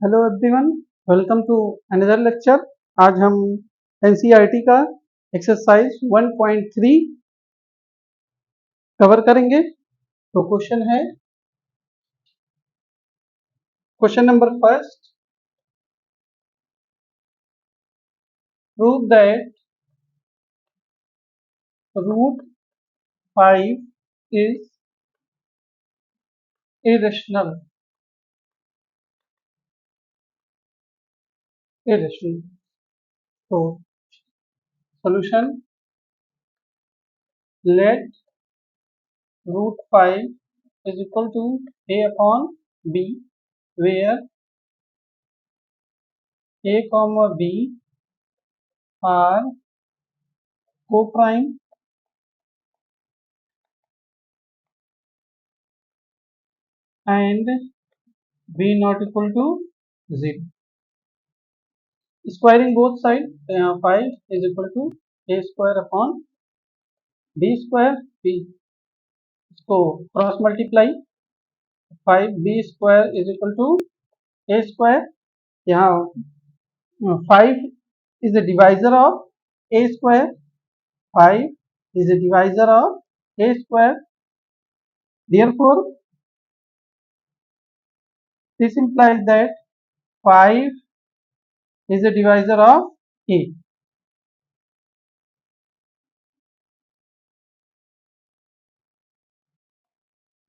Hello everyone, welcome to another lecture. आज हम NCERT का एक्सरसाइज 1.3 कवर करेंगे। तो question number first, prove that root 5 is irrational. तो solution, let root 5 is equal to a upon b, where a comma b are co-prime and b not equal to 0. Squaring both sides, 5 is equal to a square upon b square b, इसको cross multiply, 5b square is equal to a square। यहाँ 5 is the divisor of a square, 5 is the divisor of a square, therefore this implies that 5 is the divisor of a.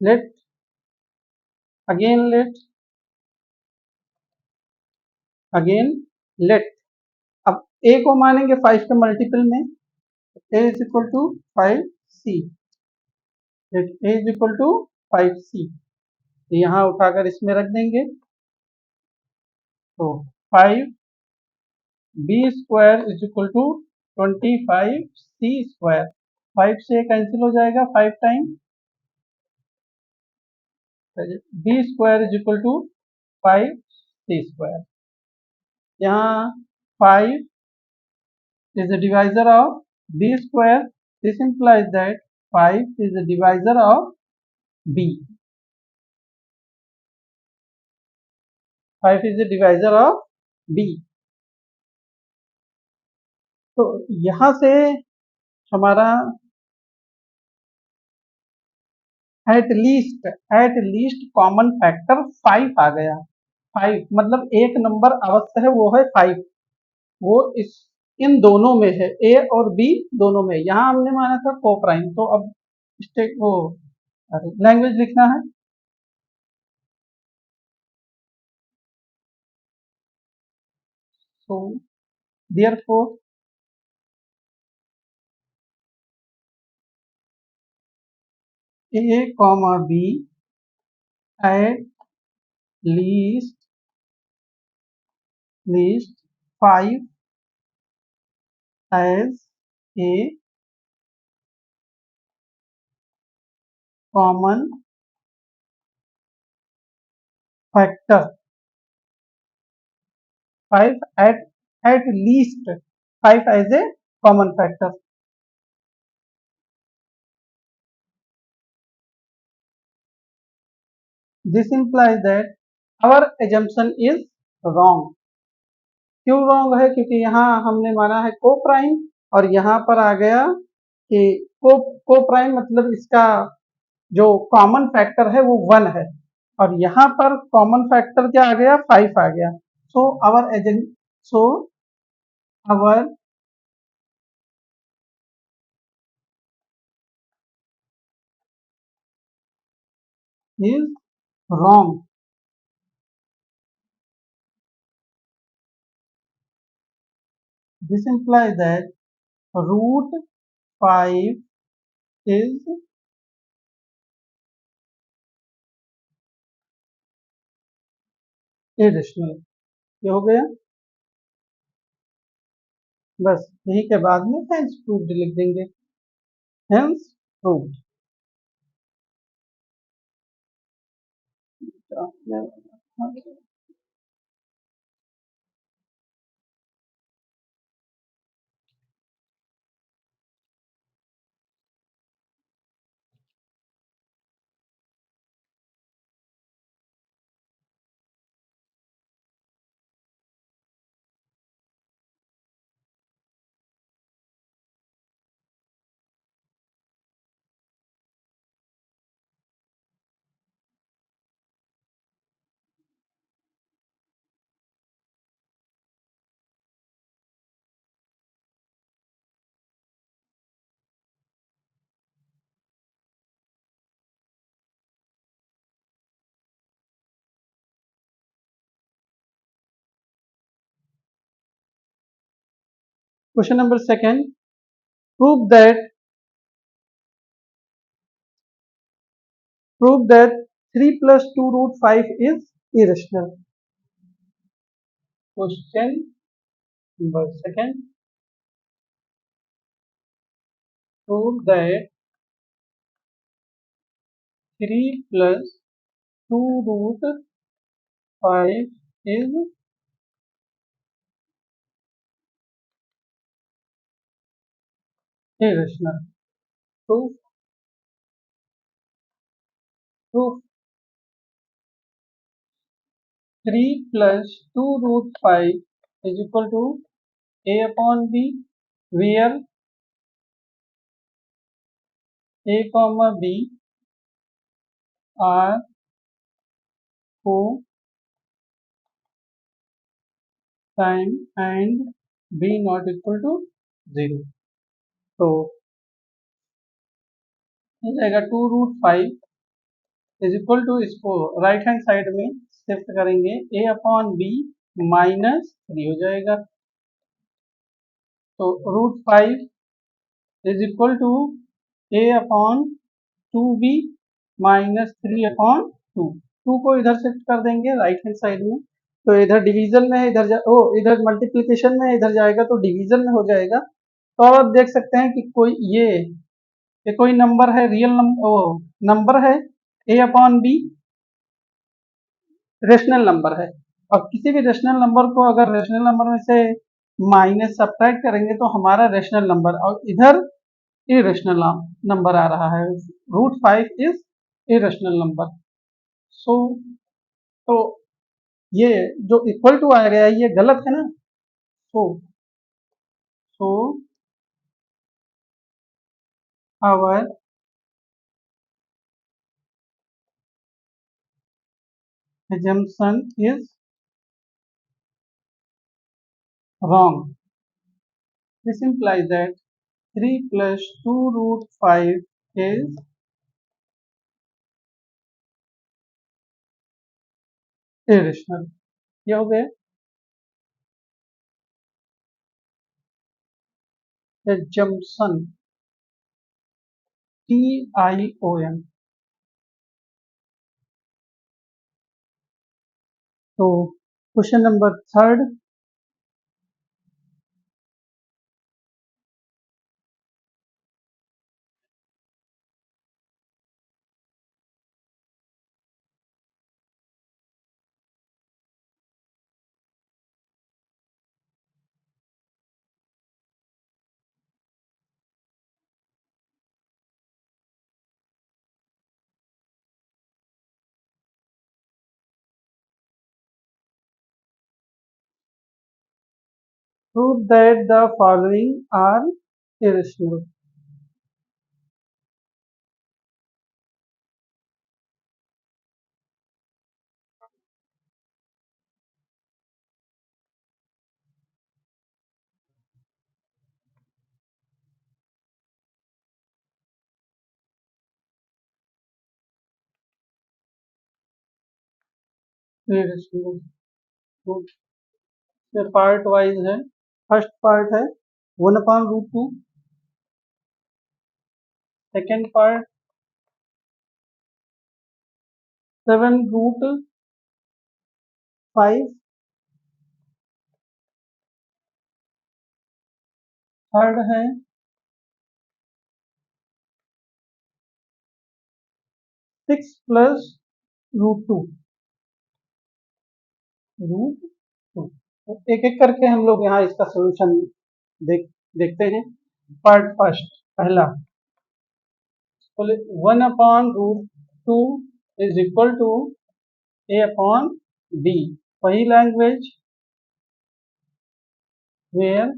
let let let अब a को मानेंगे 5 के multiple में, a is equal to 5c, let a is equal to 5c, यहाँ उठाकर इसमें रख देंगे। तो 5b square is equal to 25c square, 5 से कैंसिल हो जाएगा 5 time, b square is equal to 5c square. यहाँ 5 is the divisor of b square, this implies that 5 is the divisor of b, 5 is the divisor of b। तो यहाँ से हमारा at least common factor 5 आ गया। 5 मतलब एक number अवश्य है, वो है 5, वो इस इन दोनों में है, ए और बी दोनों में। यहाँ हमने माना था को प्राइम, तो अब स्टेट वो लैंग्वेज लिखना है। So therefore A comma B at least 5 as A common factor, 5 at least 5 as a common factor। This implies that our assumption is wrong। क्यों wrong है? क्योंकि यहाँ हमने माना है को प्राइम, और यहाँ पर आ गया कि को प्राइम मतलब इसका जो कॉमन फैक्टर है वो 1 है, और यहाँ पर कॉमन फैक्टर क्या आ गया? 5 आ गया। So our is wrong। This implies that root 5 is irrational। ये हो गया, बस यही के बाद में हेंस प्रूव्ड लिख देंगे, hence proved. Question number second, prove that prove that 3 plus 2 root 5 is irrational. Question number second, prove that 3 plus 2 root 5 is irrational. Proof, proof 3 plus 2 root 5 is equal to a upon b, where a comma b are co-prime and b not equal to 0. तो हो जाएगा 2 root 5 is equal to, इसको right hand side में shift करेंगे, a upon B -3 हो जाएगा। तो √5 is equal to a upon 2b -3/2। 2 को इधर शिफ्ट कर देंगे राइट हैंड साइड में, तो इधर डिवीजन में है, इधर मल्टीप्लिकेशन में, इधर जाएगा तो डिवीजन में हो जाएगा। तो अब आप देख सकते हैं कि कोई ये कोई नंबर है, रियल नंबर है, a upon B rational number है, और किसी भी रेशनल नंबर को अगर रेशनल नंबर में से माइनस सब्ट्रैक्ट करेंगे तो हमारा रेशनल नंबर, और इधर इरेशनल नंबर आ रहा है, √5 इज इरेशनल नंबर। सो तो ये जो इक्वल टू आ गया है ये गलत है ना। So so our assumption is wrong. This implies that 3 plus 2 √5 is irrational. ये हो गया assumption, TION। तो question number third, prove that the following are irrational. irrational तो ये पार्ट वाइज है। फर्स्ट पार्ट है 1/√2, सेकेंड पार्ट 7√5, थर्ड है 6 + √2। तो एक एक करके हम लोग यहाँ इसका सोल्यूशन देखते हैं। पार्ट फर्स्ट, पहला, 1/√2 is equal to a upon b, वही language where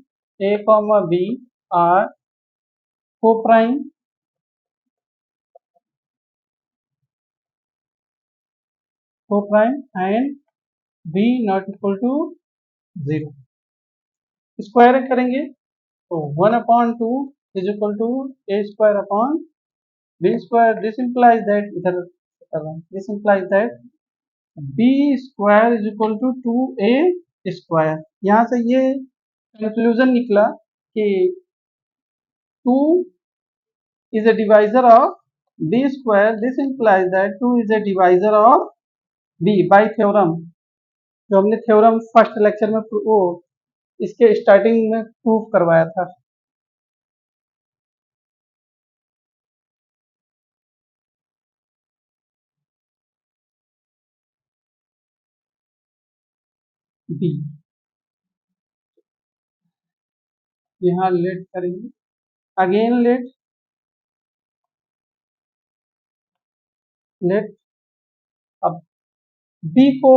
a comma b are co-prime and b not equal to 0। Square करेंगे तो 1/2 is equal to a² upon b²। This implies that, इधर this implies that b² is equal to 2a²। यहाँ से ये conclusion निकला कि 2 is a divisor of b square, this implies that 2 is a divisor of b by theorem, जो हमने theorem first lecture में वो इसके स्टार्टिंग में प्रूफ करवाया था। बी यहाँ लेट करेंगे, अगेन लेट अब b को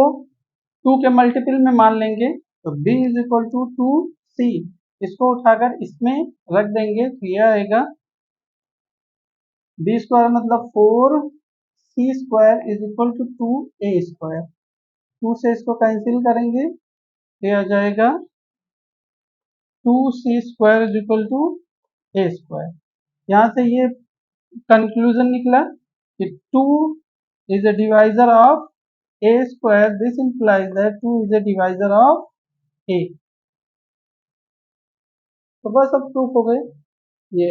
2 के मल्टीपल में मान लेंगे, तो b is equal to 2c, इसको उठाकर इसमें रख देंगे तो यह आएगा b स्क्वायर मतलब 4c square is equal to 2a square, 2 से इसको कैंसिल करेंगे, ये आ जाएगा 2c square is equal to a square. यहाँ से ये कंक्लूजन निकला कि 2 is a divisor of a square, this implies that 2 is a divisor of a। तो बस अब प्रूफ हो गए। ये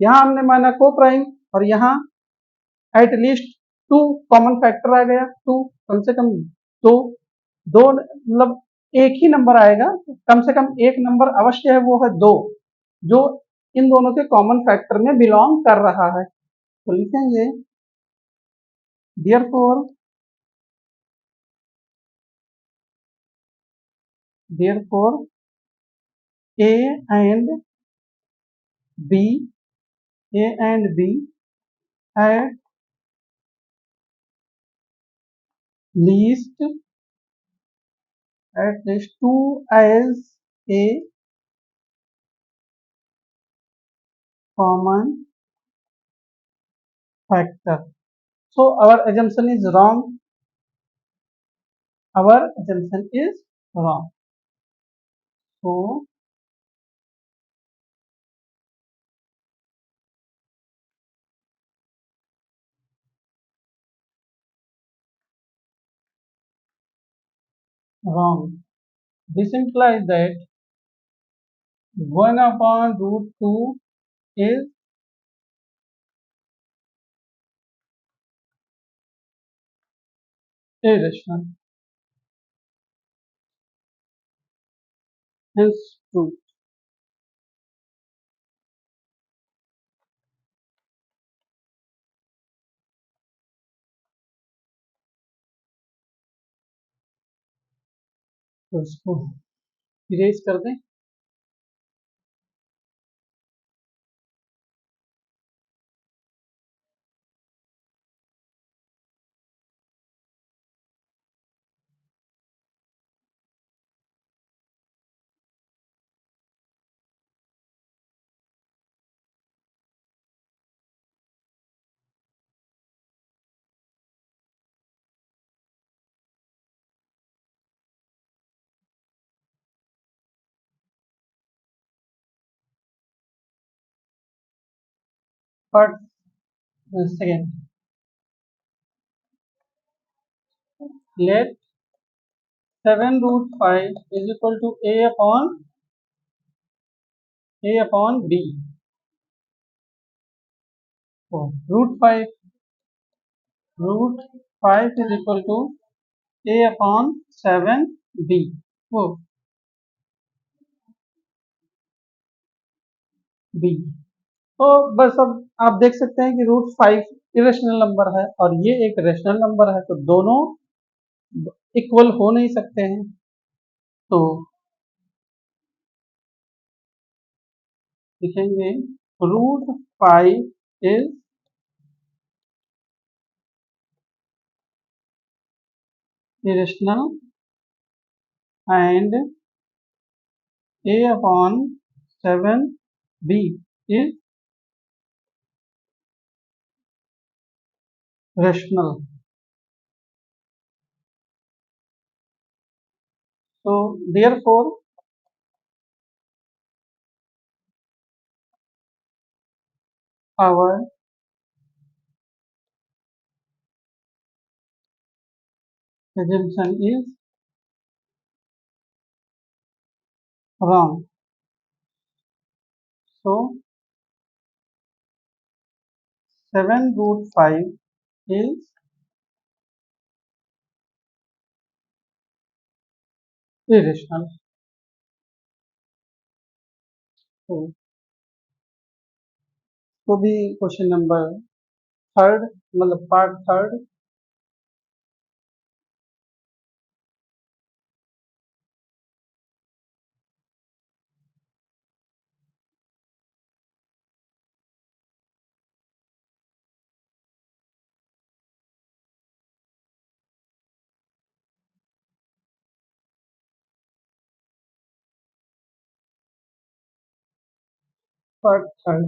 यहाँ हमने माना को प्राइम और यहाँ एट लीस्ट 2 कॉमन फैक्टर आ गया, 2 कम से कम दो दो मतलब एक ही नंबर आएगा, कम से कम एक नंबर अवश्य है, वो है 2, जो इन दोनों के कॉमन फैक्टर में बिलोंग कर रहा है। तो लिखेंगे therefore a and b at least 2 as a common factor. So our assumption is wrong. Our assumption is wrong. So wrong. This implies that 1 upon root 2 is irrational. Hence true. तो इसको erase कर दें। But second, let 7 root 5 is equal to a upon b. So root 5 is equal to a upon 7b. वो b, तो बस अब आप देख सकते हैं कि रूट 5 इरेशनल नंबर है और ये एक रेशनल नंबर है, तो दोनों इक्वल हो नहीं सकते हैं। तो लिखेंगे root 5 is irrational and a upon 7b is rational. So therefore our assumption is wrong. So 7 root 5 is irrational. So तो भी क्वेश्चन नंबर थर्ड मतलब part third part third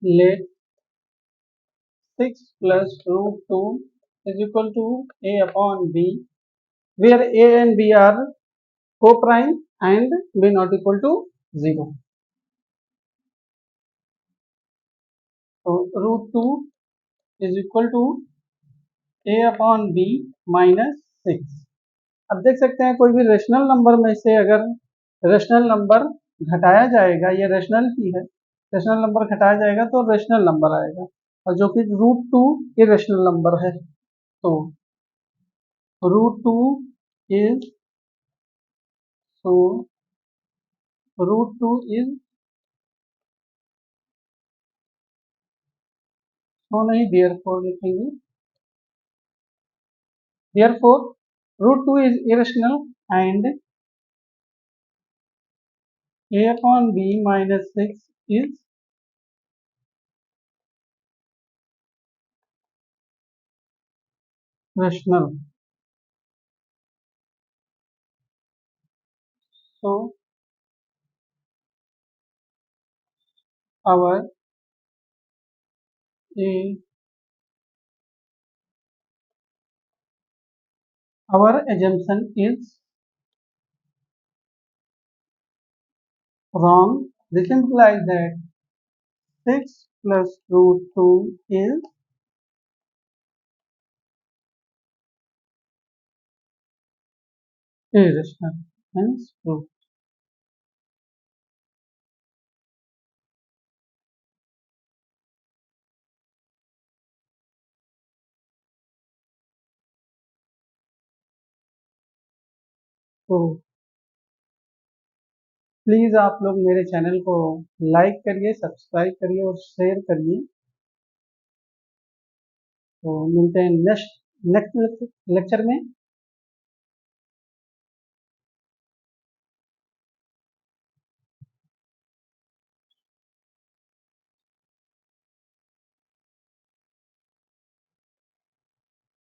let 6 plus root 2 is equal to a upon b where a and b are co-prime and b not equal to 0. So root 2 is equal to a upon b minus 6. अब देख सकते हैं कोई भी rational number में से अगर rational number घटाया जाएगा, ये रेशनल ही है, रेशनल नंबर घटाया जाएगा तो रेशनल नंबर आएगा, और जो कि रूट टू इरेशनल नंबर है, तो root two is so root two is so नहीं, देयरफॉर लिखेंगे, therefore root two is irrational and a upon b minus 6 is rational. So our a our assumption is wrong. This implies that 6 plus root 2 is irrational, hence true. तो please आप लोग मेरे channel को like करिए, subscribe करिए और share करिए। तो मिलते हैं नेक्स्ट लेक्चर में।